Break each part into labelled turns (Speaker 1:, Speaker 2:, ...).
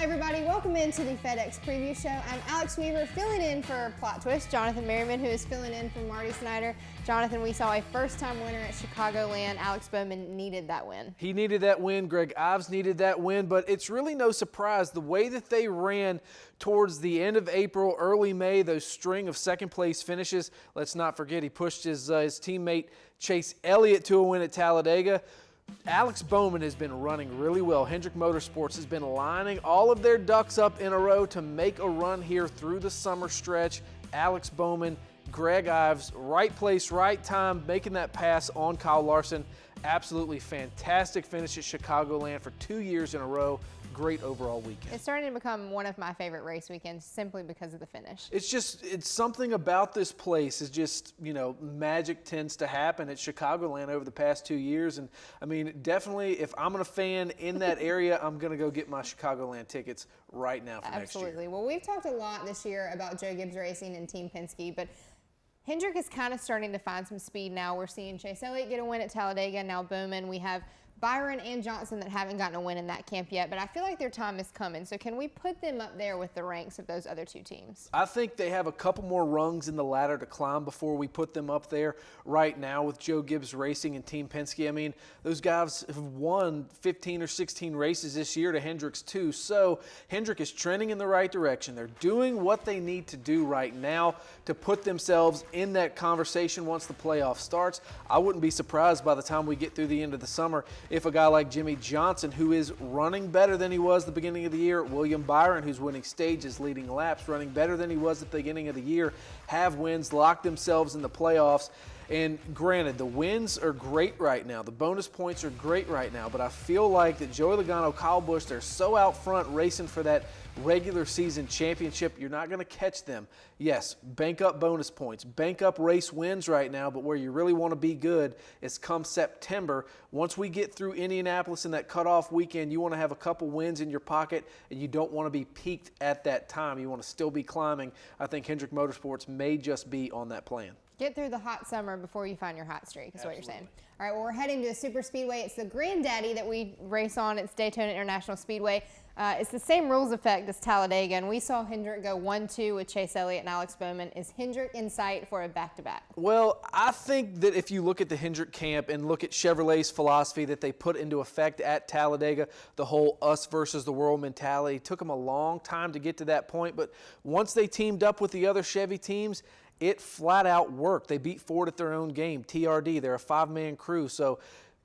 Speaker 1: everybody. Welcome into the FedEx Preview Show. I'm Alex Weaver, filling in for Plot Twist, Jonathan Merryman, who is filling in for Marty Snyder. Jonathan, we saw a first-time winner at Chicagoland. Alex Bowman needed that win.
Speaker 2: He needed that win. Greg Ives needed that win, but it's really no surprise. The way that they ran towards the end of April, early May, those string of second-place finishes, let's not forget he pushed his teammate Chase Elliott to a win at Talladega. Alex Bowman has been running really well. Hendrick Motorsports has been lining all of their ducks up in a row to make a run here through the summer stretch. Alex Bowman, Greg Ives, right place, right time, making that pass on Kyle Larson. Absolutely fantastic finish at Chicagoland for 2 years in a row. Great overall weekend.
Speaker 1: It's starting to become one of my favorite race weekends simply because of the finish.
Speaker 2: It's something about this place is just, you know, magic tends to happen at Chicagoland over the past 2 years. And I mean, definitely if I'm a fan in that area, I'm going to go get my Chicagoland tickets right now for next year.
Speaker 1: Absolutely. Well, we've talked a lot this year about Joe Gibbs Racing and Team Penske, but Hendrick is kind of starting to find some speed now. We're seeing Chase Elliott get a win at Talladega, now Bowman. We have Byron and Johnson that haven't gotten a win in that camp yet, but I feel like their time is coming. So can we put them up there with the ranks of those other two teams?
Speaker 2: I think they have a couple more rungs in the ladder to climb before we put them up there right now with Joe Gibbs Racing and Team Penske. I mean, those guys have won 15 or 16 races this year to Hendrick's 2. So Hendrick is trending in the right direction. They're doing what they need to do right now to put themselves in that conversation once the playoff starts. I wouldn't be surprised by the time we get through the end of the summer if a guy like Jimmy Johnson, who is running better than he was at the beginning of the year, William Byron, who's winning stages, leading laps, running better than he was at the beginning of the year, have wins, lock themselves in the playoffs. And granted, the wins are great right now. The bonus points are great right now. But I feel like that Joey Logano, Kyle Busch, they're so out front racing for that regular season championship, you're not going to catch them. Yes, bank up bonus points, bank up race wins right now, but where you really want to be good is come September. Once we get through Indianapolis in that cutoff weekend, you want to have a couple wins in your pocket, and you don't want to be peaked at that time. You want to still be climbing. I think Hendrick Motorsports may just be on that plan.
Speaker 1: Get through the hot summer before you find your hot streak, is what you're saying. All right, well, we're heading to a super speedway. It's the granddaddy that we race on. It's Daytona International Speedway. It's the same rules effect as Talladega, and we saw Hendrick go 1-2 with Chase Elliott and Alex Bowman. Is Hendrick in sight for a back-to-back?
Speaker 2: Well, I think that if you look at the Hendrick camp and look at Chevrolet's philosophy that they put into effect at Talladega, the whole us versus the world mentality, it took them a long time to get to that point, but once they teamed up with the other Chevy teams, it flat out worked. They beat Ford at their own game, TRD. They're a 5-man crew. So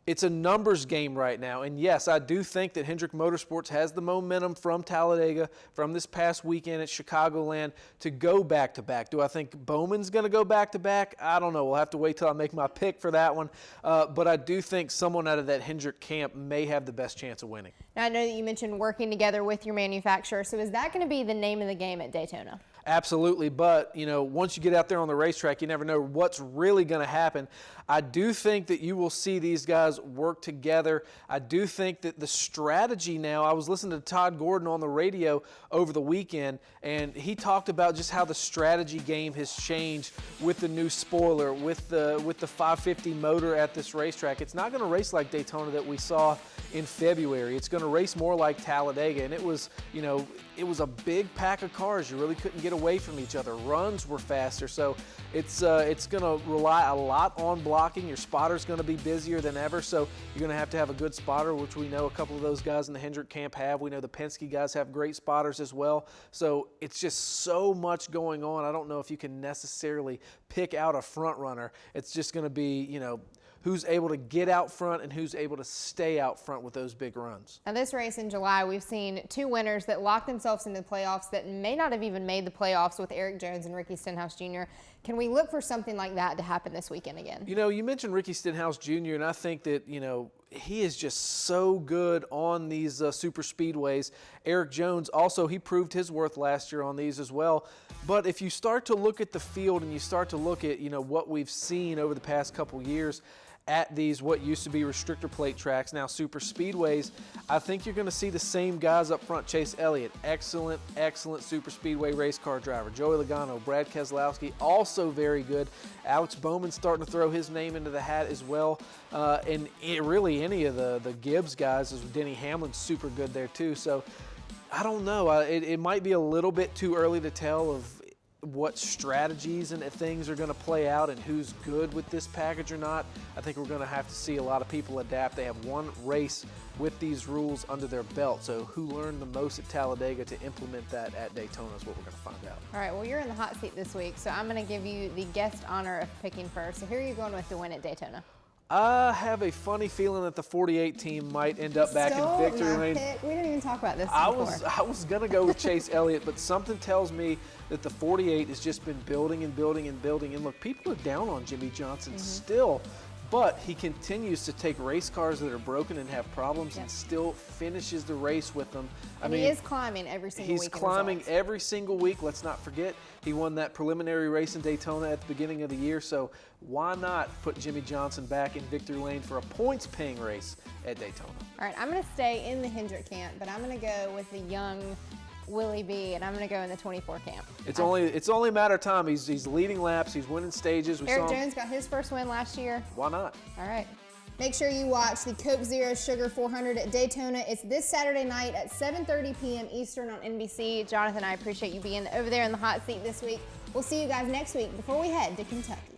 Speaker 2: it's a numbers game right now. And yes, I do think that Hendrick Motorsports has the momentum from Talladega, from this past weekend at Chicagoland, to go back-to-back. Do I think Bowman's going to go back-to-back? I don't know. We'll have to wait till I make my pick for that one. But I do think someone out of that Hendrick camp may have the best chance of winning.
Speaker 1: Now, I know that you mentioned working together with your manufacturer. So is that going to be the name of the game at Daytona?
Speaker 2: Absolutely, but you know, once you get out there on the racetrack, you never know what's really going to happen. I do think that you will see these guys work together. I do think that the strategy now, I was listening to Todd Gordon on the radio over the weekend, and he talked about just how the strategy game has changed with the new spoiler, with the 550 motor at this racetrack. It's not going to race like Daytona that we saw in February. It's going to race more like Talladega, and it was, you know, it was a big pack of cars. You really couldn't get away from each other. Runs were faster, so it's going to rely a lot on blocking. Your spotter's going to be busier than ever, so you're going to have a good spotter, which we know a couple of those guys in the Hendrick camp have. We know the Penske guys have great spotters as well. So it's just so much going on. I don't know if you can necessarily pick out a front runner. It's just going to be, you know, who's able to get out front and who's able to stay out front with those big runs.
Speaker 1: Now, this race in July, we've seen two winners that locked themselves into the playoffs that may not have even made the playoffs with Eric Jones and Ricky Stenhouse Jr. Can we look for something like that to happen this weekend again?
Speaker 2: You know, you mentioned Ricky Stenhouse Jr., and I think that, you know, he is just so good on these super speedways. Eric Jones also, he proved his worth last year on these as well. But if you start to look at the field and you start to look at, you know, what we've seen over the past couple years at these what used to be restrictor plate tracks, now super speedways, I think you're going to see the same guys up front. Chase Elliott, excellent super speedway race car driver. Joey Logano, Brad Keselowski, also very good. Alex Bowman starting to throw his name into the hat as well. And really any of the Gibbs guys, is Denny Hamlin's super good there too. So I don't know. It might be a little bit too early to tell of what strategies and things are going to play out and who's good with this package or not. I think we're going to have to see a lot of people adapt. They have one race with these rules under their belt, so who learned the most at Talladega to implement that at Daytona is what we're going to find out.
Speaker 1: All right, well, you're in the hot seat this week, so I'm going to give you the guest honor of picking first. So who are you going with to win at Daytona?
Speaker 2: I have a funny feeling that the 48 team might end up back in victory lane.
Speaker 1: We didn't even talk about this
Speaker 2: I
Speaker 1: before.
Speaker 2: was going to go with Chase Elliott, but something tells me that the 48 has just been building and building and building. And look, people are down on Jimmy Johnson still, but he continues to take race cars that are broken and have problems and still finishes the race with them. I mean,
Speaker 1: he is climbing every single week.
Speaker 2: He's climbing every single week. Let's not forget, he won that preliminary race in Daytona at the beginning of the year. So why not put Jimmy Johnson back in victory lane for a points-paying race at Daytona?
Speaker 1: All right, I'm going to stay in the Hendrick camp, but I'm going to go with the young Willie B, and I'm going to go in the 24 camp.
Speaker 2: It's only a matter of time. He's leading laps. He's winning stages.
Speaker 1: Eric Jones got his first win last year.
Speaker 2: Why not?
Speaker 1: All right. Make sure you watch the Coke Zero Sugar 400 at Daytona. It's this Saturday night at 7:30 p.m. Eastern on NBC. Jonathan, I appreciate you being over there in the hot seat this week. We'll see you guys next week before we head to Kentucky.